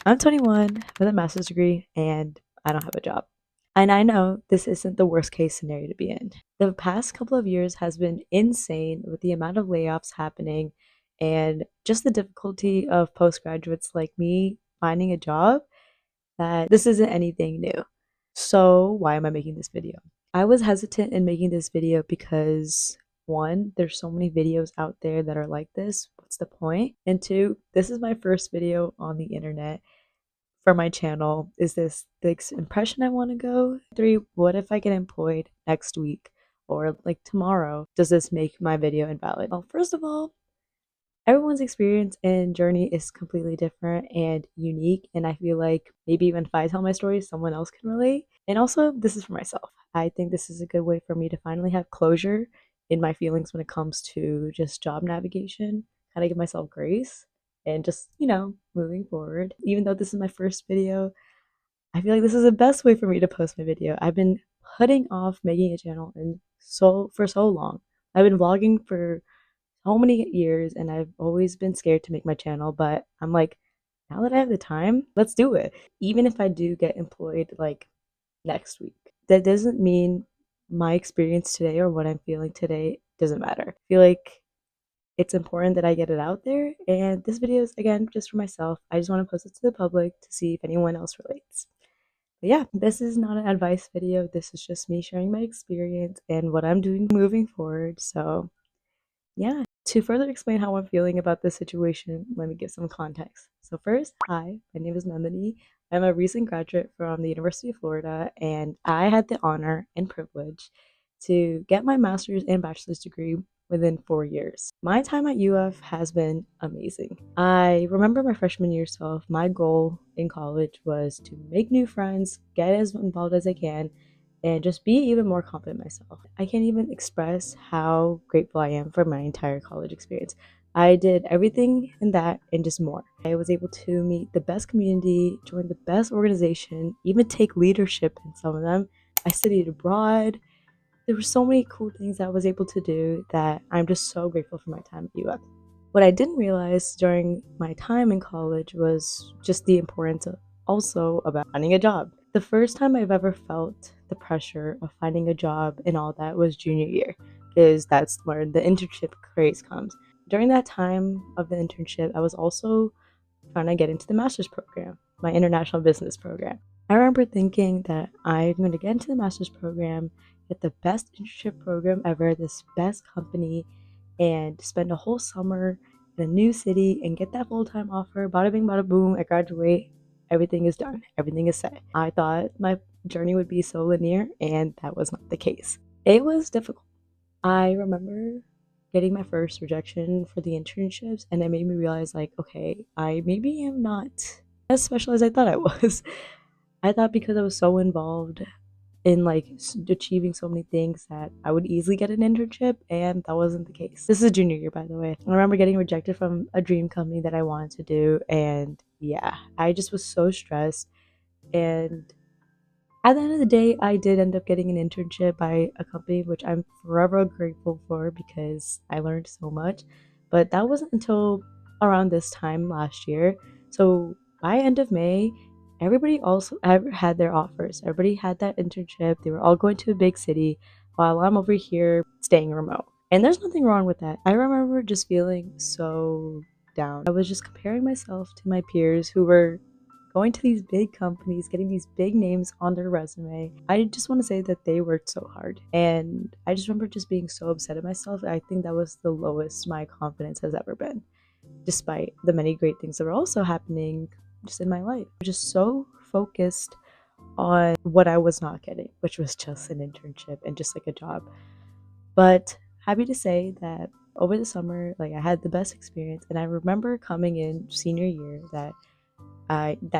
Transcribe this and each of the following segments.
I'm 21 with a master's degree and I don't have a job. And I know this isn't the worst case scenario to be in. The past couple of years has been insane with the amount of layoffs happening and just the difficulty of postgraduates like me finding a job, that this isn't anything new. So, why am I making this video? I was hesitant in making this video because one, there's so many videos out there that are like this. What's the point? And two, this is my first video on the internet for my channel. Is this the impression I want to go? Three, what if I get employed next week or like tomorrow? Does this make my video invalid? Well, first of all, everyone's experience and journey is completely different and unique. And I feel like maybe even if I tell my story, someone else can relate. And also, this is for myself. I think this is a good way for me to finally have closure in my feelings when it comes to just job navigation, kind of give myself grace and just, moving forward. Even though this is my first video, I feel like this is the best way for me to post my video. I've been putting off making a channel for so long. I've been vlogging for so many years and I've always been scared to make my channel, but I'm like, now that I have the time, let's do it. Even if I do get employed like next week, that doesn't mean my experience today or what I'm feeling today doesn't matter. I feel like it's important that I get it out there, and this video is again just for myself. I just want to post it to the public to see if anyone else relates. But yeah, this is not an advice video. This is just me sharing my experience and what I'm doing moving forward. So yeah, to further explain how I'm feeling about this situation, let me give some context. So, first, hi, my name is Nandini. I'm a recent graduate from the University of Florida, and I had the honor and privilege to get my master's and bachelor's degree within 4 years. My time at UF has been amazing. I remember my freshman year self, my goal in college was to make new friends, get as involved as I can, and just be even more confident myself. I can't even express how grateful I am for my entire college experience. I did everything in that and just more. I was able to meet the best community, join the best organization, even take leadership in some of them. I studied abroad. There were so many cool things that I was able to do that I'm just so grateful for my time at UF. What I didn't realize during my time in college was just the importance of also about finding a job. The first time I've ever felt the pressure of finding a job and all that was junior year, because that's where the internship craze comes. During that time of the internship, I was also trying to get into the master's program, my international business program. I remember thinking that I'm going to get into the master's program, get the best internship program ever, this best company, and spend a whole summer in a new city and get that full-time offer. Bada bing, bada boom, I graduate. Everything is done. Everything is set. I thought my journey would be so linear, and that was not the case. It was difficult. I remember getting my first rejection for the internships, and it made me realize, like, okay, I maybe am not as special as I thought I was. I thought because I was so involved in like achieving so many things that I would easily get an internship, and that wasn't the case. This is junior year, by the way. I remember getting rejected from a dream company that I wanted to do, and yeah, I just was so stressed. And at the end of the day, I did end up getting an internship by a company, which I'm forever grateful for because I learned so much. But that wasn't until around this time last year. So by end of May, everybody also had their offers. Everybody had that internship. They were all going to a big city while I'm over here staying remote. And there's nothing wrong with that. I remember just feeling so down. I was just comparing myself to my peers who were going to these big companies, getting these big names on their resume. I just want to say that they worked so hard. And I just remember just being so upset at myself. I think that was the lowest my confidence has ever been, despite the many great things that were also happening just in my life. Just so focused on what I was not getting, which was just an internship and just like a job. But happy to say that over the summer, like I had the best experience. And I remember coming in senior year that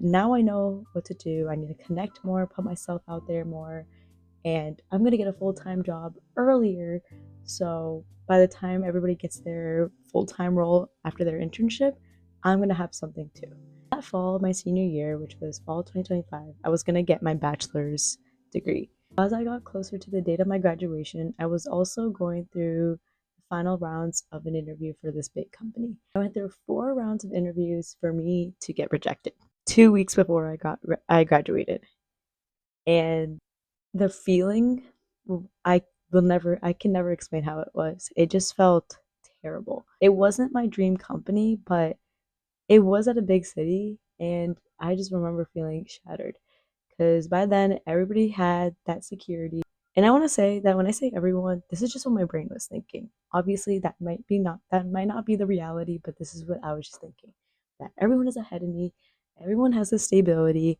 now I know what to do. I need to connect more, put myself out there more, and I'm gonna get a full-time job earlier. So by the time everybody gets their full-time role after their internship, I'm gonna have something too. That fall, my senior year, which was fall 2025, I was gonna get my bachelor's degree. As I got closer to the date of my graduation, I was also going through the final rounds of an interview for this big company. I went through 4 rounds of interviews for me to get rejected. 2 weeks before I graduated, and the feeling, I can never explain how it was. It just felt terrible. It wasn't my dream company, but it was at a big city, and I just remember feeling shattered because by then everybody had that security. And I want to say that when I say everyone, this is just what my brain was thinking. Obviously, that might not be the reality, but this is what I was just thinking. That everyone is ahead of me, everyone has the stability.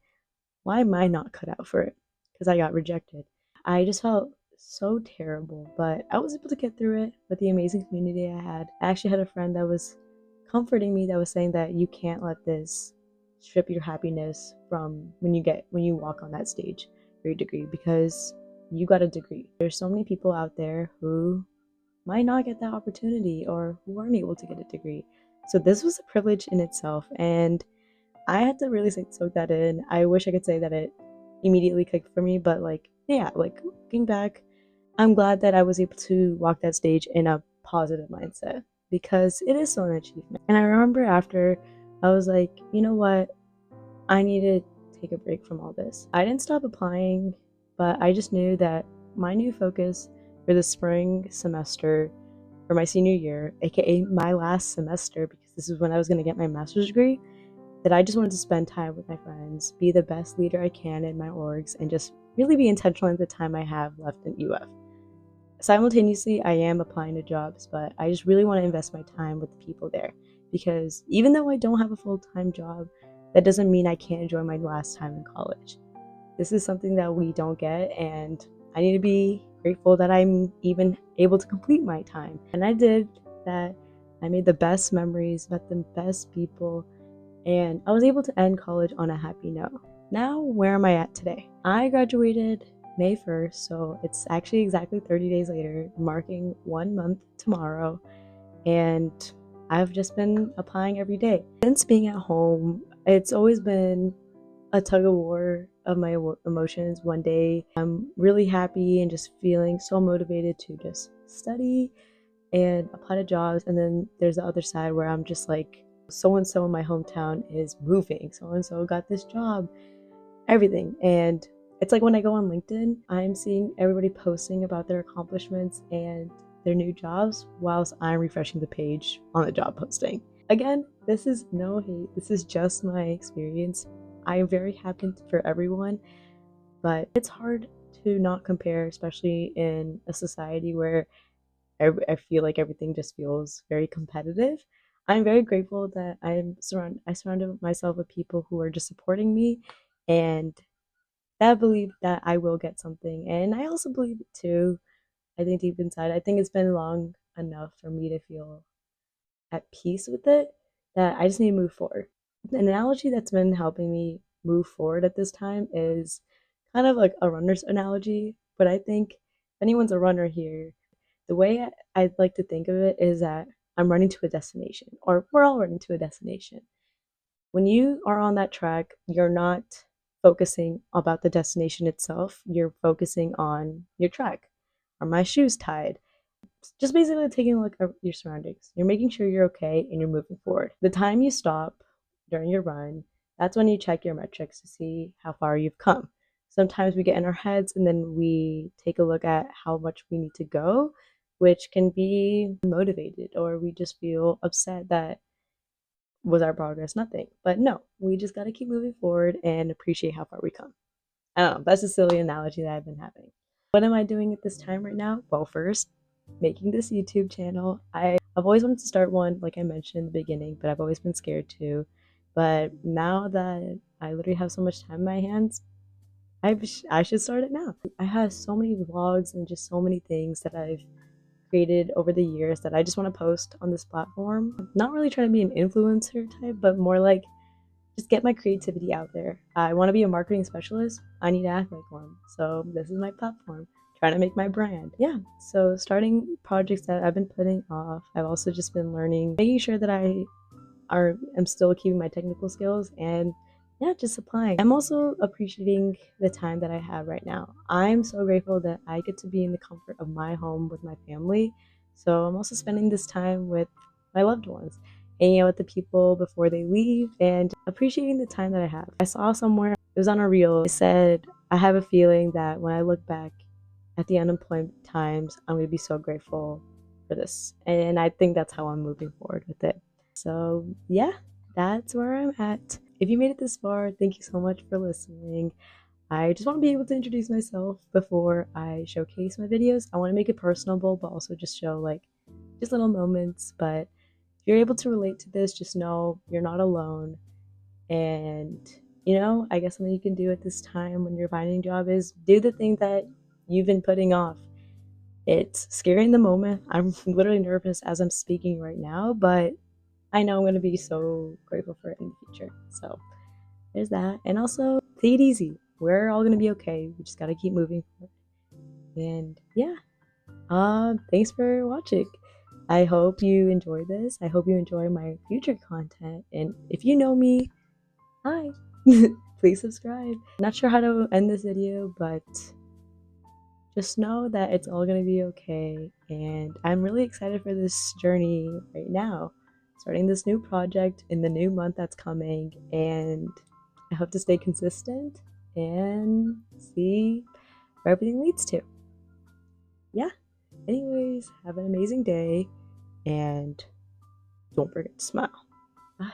Why am I not cut out for it? Because I got rejected. I just felt so terrible, but I was able to get through it with the amazing community I had. I actually had a friend that was comforting me, that was saying that you can't let this strip your happiness from when you walk on that stage for your degree, because you got a degree. There's so many people out there who might not get that opportunity or who aren't able to get a degree. So this was a privilege in itself, and I had to really soak that in. I wish I could say that it immediately clicked for me, but like, yeah, like looking back, I'm glad that I was able to walk that stage in a positive mindset because it is still an achievement. And I remember after, I was like, you know what? I need to take a break from all this. I didn't stop applying, but I just knew that my new focus for the spring semester for my senior year, aka my last semester, because this is when I was going to get my master's degree, that I just wanted to spend time with my friends, be the best leader I can in my orgs, and just really be intentional in the time I have left in UF. Simultaneously, I am applying to jobs, but I just really want to invest my time with the people there, because even though I don't have a full-time job, that doesn't mean I can't enjoy my last time in college. This is something that we don't get, and I need to be grateful that I'm even able to complete my time. And I did that. I made the best memories, met the best people, and I was able to end college on a happy note. Now, where am I at today? I graduated May 1st, so it's actually exactly 30 days later, marking 1 month tomorrow, and I've just been applying every day. Since being at home, it's always been a tug of war of my emotions. One day, I'm really happy and just feeling so motivated to just study and apply to jobs, and then there's the other side where I'm just like, so and so in my hometown is moving, so and so got this job, everything. And it's like when I go on LinkedIn, I'm seeing everybody posting about their accomplishments and their new jobs whilst I'm refreshing the page on the job posting. Again, this is no hate, this is just my experience. I am very happy for everyone, but it's hard to not compare, especially in a society where I feel like everything just feels very competitive. I'm very grateful that I surrounded myself with people who are just supporting me, and that believe that I will get something. And I also believe it too. I think deep inside, I think it's been long enough for me to feel at peace with it, that I just need to move forward. An analogy that's been helping me move forward at this time is kind of like a runner's analogy, but I think if anyone's a runner here, the way I'd like to think of it is that I'm running to a destination, or we're all running to a destination. When you are on that track, you're not focusing about the destination itself, you're focusing on your track. Are my shoes tied? Just basically taking a look at your surroundings. You're making sure you're okay and you're moving forward. The time you stop during your run, that's when you check your metrics to see how far you've come. Sometimes we get in our heads and then we take a look at how much we need to go, which can be motivated, or we just feel upset that was our progress nothing. But no, we just got to keep moving forward and appreciate how far we come. I don't know, that's a silly analogy that I've been having. What am I doing at this time right now? Well, first, making this YouTube channel. I've always wanted to start one, like I mentioned in the beginning, but I've always been scared to. But now that I literally have so much time in my hands, I should start it now. I have so many vlogs and just so many things that I've created over the years that I just want to post on this platform. I'm not really trying to be an influencer type, but more like just get my creativity out there. I want to be a marketing specialist. I need to act like one. So this is my platform. Trying to make my brand. Yeah. So starting projects that I've been putting off. I've also just been learning, making sure that am still keeping my technical skills, and yeah, just applying. I'm also appreciating the time that I have right now. I'm so grateful that I get to be in the comfort of my home with my family. So I'm also spending this time with my loved ones. hanging out with the people before they leave, and appreciating the time that I have. I saw somewhere, it was on a reel, it said, I have a feeling that when I look back at the unemployment times, I'm going to be so grateful for this. And I think that's how I'm moving forward with it. So, yeah, that's where I'm at. If you made it this far, thank you so much for listening. I just want to be able to introduce myself before I showcase my videos. I want to make it personable, but also just show like just little moments. But if you're able to relate to this, just know you're not alone. And, I guess something you can do at this time when you're finding a job is do the thing that you've been putting off. It's scary in the moment. I'm literally nervous as I'm speaking right now, but I know I'm going to be so grateful for it in the future. So there's that. And also, take it easy. We're all going to be okay. We just got to keep moving forward. And yeah, thanks for watching. I hope you enjoy this. I hope you enjoy my future content. And if you know me, hi. Please subscribe. Not sure how to end this video, but just know that it's all going to be okay. And I'm really excited for this journey right now, starting this new project in the new month that's coming. And I hope to stay consistent and see where everything leads to. Yeah. Anyways, have an amazing day and don't forget to smile. Bye.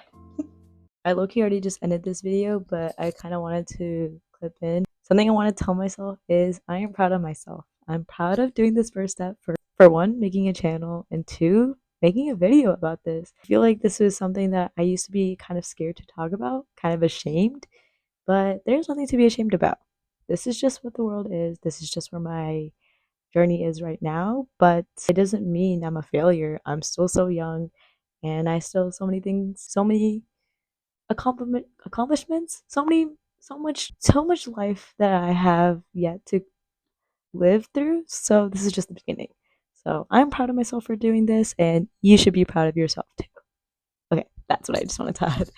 I low-key already just ended this video, but I kind of wanted to clip in. Something I want to tell myself is I am proud of myself. I'm proud of doing this first step for one, making a channel, and two, making a video about this. I feel like this was something that I used to be kind of scared to talk about, kind of ashamed, but there's nothing to be ashamed about. This is just what the world is. This is just where my journey is right now, but it doesn't mean I'm a failure. I'm still so young and I still have so many things, so many accomplishments, so much life that I have yet to live through. So this is just the beginning. So I'm proud of myself for doing this, and you should be proud of yourself too. Okay, that's what I just wanted to add.